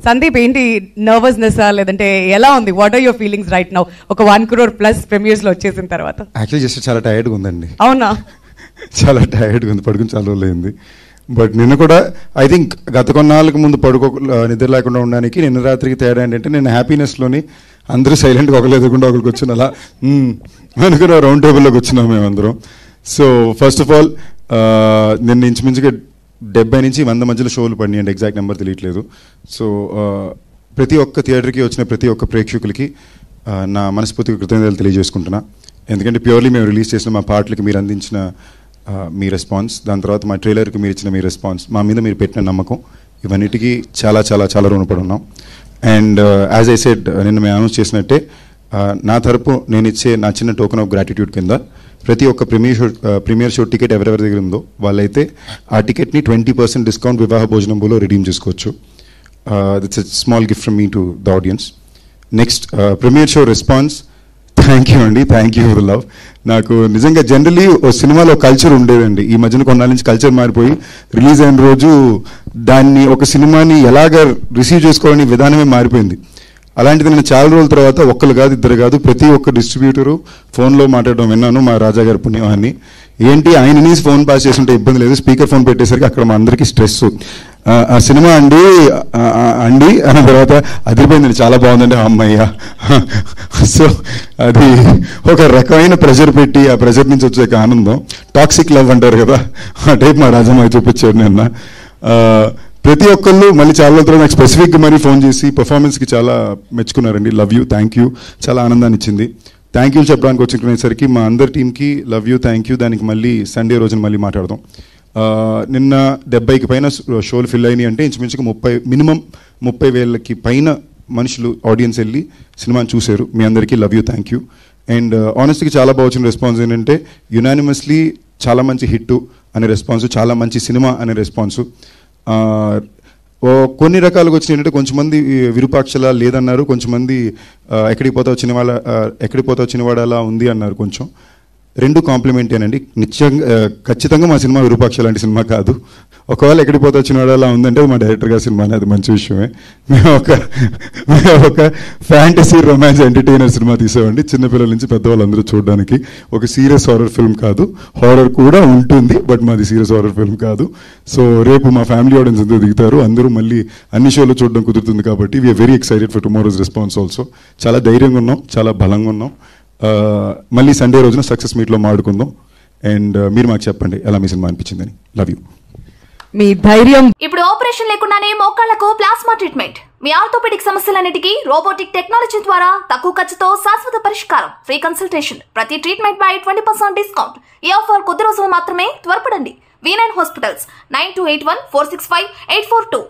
సందీప్ ఏంటి నర్వస్నెస్ లేదంటే ఎలా ఉంది? What are your feelings right now ఒక 1 crore ప్లస్ ప్రీమియర్స్ లో వచ్చేసిన తర్వాత? యాక్చువల్లీ జస్ట్ చాలా టైర్డ్గా ఉందండి. అవునా? చాలా టైర్డ్గా ఉంది, పడుకుని చాలా రోజులు అయింది. బట్ నిన్న కూడా ఐ థింక్ గత కొన్నాళ్ళకు ముందు నిద్ర లేకుండా ఉండడానికి నిన్న రాత్రికి తేడా ఏంటంటే నేను హ్యాపీనెస్లోని అందరూ సైలెంట్గా ఒకరు ఎదుర్కొంటే ఒకరికి వచ్చిన అలా అనుకుని రౌండ్ టేబుల్లోకి వచ్చినాం మేమందరం. సో ఫస్ట్ ఆఫ్ ఆల్ నిన్న ఇంచుమించుగా 70 నుంచి 100 మధ్యలో షోలు పడినాయండి, ఎగ్జాక్ట్ నెంబర్ తెలియట్లేదు. సో ప్రతి ఒక్క థియేటర్కి వచ్చిన ప్రతి ఒక్క ప్రేక్షకులకి నా మనస్ఫూర్తిగా కృతజ్ఞతలు తెలియజేసుకుంటున్నా. ఎందుకంటే ప్యూర్లీ మేము రిలీజ్ చేసిన మా పాటలకి మీరు అందించిన మీ రెస్పాన్స్, దాని తర్వాత మా ట్రైలర్కి మీరు ఇచ్చిన మీ రెస్పాన్స్, మా మీద మీరు పెట్టిన నమ్మకం, ఇవన్నిటికీ చాలా చాలా చాలా రుణపడి ఉన్నాం. అండ్ యాజ్ ఐ సెడ్ నిన్న మేము అనౌన్స్ చేసినట్టే నా తరపు నేను ఇచ్చే నా చిన్న టోకెన్ ఆఫ్ గ్రాటిట్యూడ్ కింద ప్రతి ఒక్క ప్రీమియర్ షో టికెట్ ఎవరెవరి దగ్గర ఉందో వాళ్ళైతే ఆ టికెట్ని 20% డిస్కౌంట్ వివాహ భోజనంలో రిడీమ్ చేసుకోవచ్చు. That's a small gift from me to the audience. Next premiere show response, thank you అండి, థ్యాంక్ యూ ఫర్ లవ్. నాకు నిజంగా జనరలీ ఓ సినిమాలో కల్చర్ ఉండేదండి, ఈ మధ్యన కొన్నాళ్ళ నుంచి కల్చర్ మారిపోయి రిలీజ్ అయిన రోజు దాన్ని ఒక సినిమాని ఎలాగ రిసీవ్ చేసుకోవాలని విధానమే మారిపోయింది. అలాంటిది నేను చాలా రోజుల తర్వాత ఒక్కరు కాదు ఇద్దరు కాదు ప్రతి ఒక్క డిస్ట్రిబ్యూటరు ఫోన్లో మాట్లాడడం విన్నాను. మా రాజా గారి పుణ్యమాన్ని ఏంటి ఆయనని ఫోన్ పాస్ చేస్తుంటే ఇబ్బంది లేదు, స్పీకర్ ఫోన్ పెట్టేసరికి అక్కడ మా అందరికీ స్ట్రెస్. ఆ సినిమా అండి అన్న తర్వాత అదిరిపోయిందండి, చాలా బాగుందండి అమ్మయ్య. సో అది ఒక రకమైన ప్రెషర్ పెట్టి ఆ ప్రెషర్ నుంచి వచ్చే ఆనందం, టాక్సిక్ లవ్ అంటారు కదా, ఆ టైప్ మా రాజమ్మ చూపించాడు నిన్న. ప్రతి ఒక్కళ్ళు మళ్ళీ చాలా రోజులు నాకు స్పెసిఫిక్గా మరీ ఫోన్ చేసి పర్ఫార్మెన్స్కి చాలా మెచ్చుకున్నారండి. లవ్ యూ, థ్యాంక్ యూ, చాలా ఆనందాన్ని ఇచ్చింది. థ్యాంక్ యూ చెప్పడానికి వచ్చుకునేసరికి మా అందరి టీంకి లవ్ యూ, థ్యాంక్ యూ. దానికి మళ్ళీ సండే రోజున మళ్ళీ మాట్లాడదాం. నిన్న 70కి పైన షోలు ఫిల్ అయినాయి అంటే ఇంచుమించుగా మినిమం 30,000కి పైన మనుషులు ఆడియన్స్ వెళ్ళి సినిమాని చూశారు. మీ అందరికీ love you, thank you. And ఆనెస్ట్గా చాలా బాగా వచ్చిన రెస్పాన్స్ ఏంటంటే యునానిమస్లీ చాలా మంచి హిట్ అనే రెస్పాన్సు, చాలా మంచి సినిమా అనే రెస్పాన్సు. కొన్ని రకాలుగా వచ్చినాయి ఏంటంటే కొంచెంమంది విరూపాక్షలా లేదన్నారు, కొంచెంమంది ఎక్కడికి పోతావు చిన్నవాడు అలా ఉంది అన్నారు. కొంచెం రెండు కాంప్లిమెంటేనండి. ఖచ్చితంగా మా సినిమా విరూపాక్ష లాంటి సినిమా కాదు. ఒకవేళ ఎక్కడికి పోతావు చిన్నవాడు అలా ఉందంటే మా డైరెక్టర్ గారి సినిమా, అది మంచి విషయమే. మేము ఒక ఫ్యాంటసీ రొమాన్స్ ఎంటర్టైనర్ సినిమా తీసామండి, చిన్నపిల్లల నుంచి పెద్దవాళ్ళందరూ చూడడానికి. ఒక సీరియస్ హారర్ ఫిల్మ్ కాదు, హారర్ కూడా ఉంటుంది బట్ మాది సీరియస్ హారర్ ఫిల్మ్ కాదు. సో రేపు మా ఫ్యామిలీ ఆడియన్స్ అందరూ దిగుతారు, అందరూ మళ్ళీ అన్ని షోలు చూడడం కుదురుతుంది కాబట్టి we are very excited for tomorrow's response also. చాలా ధైర్యంగా ఉన్నాం, చాలా బలంగా ఉన్నాం. మళ్ళీ సండే రోజున సక్సెస్ మీట్లో మాట్లాడుకుందాం. అండ్ మీరు మాకు చెప్పండి ఎలా మీ సినిమా అనిపించిందని. Love you. మీ ధైర్యం. ఇప్పుడు ఆపరేషన్ లేకుండానే మోకాళ్లకు ప్లాస్మా ట్రీట్మెంట్, మీ ఆర్థోపెడిక్ సమస్యలన్నిటికీ రోబోటిక్ టెక్నాలజీ ద్వారా తక్కువ ఖర్చుతో శాశ్వత పరిష్కారం, ఫ్రీ కన్సల్టేషన్, ప్రతి ట్రీట్మెంట్ పై 20% డిస్కౌంట్. ఈ ఆఫర్ కొద్ది రోజులు మాత్రమే, త్వరపడండి. V9 hospitals 9281465842.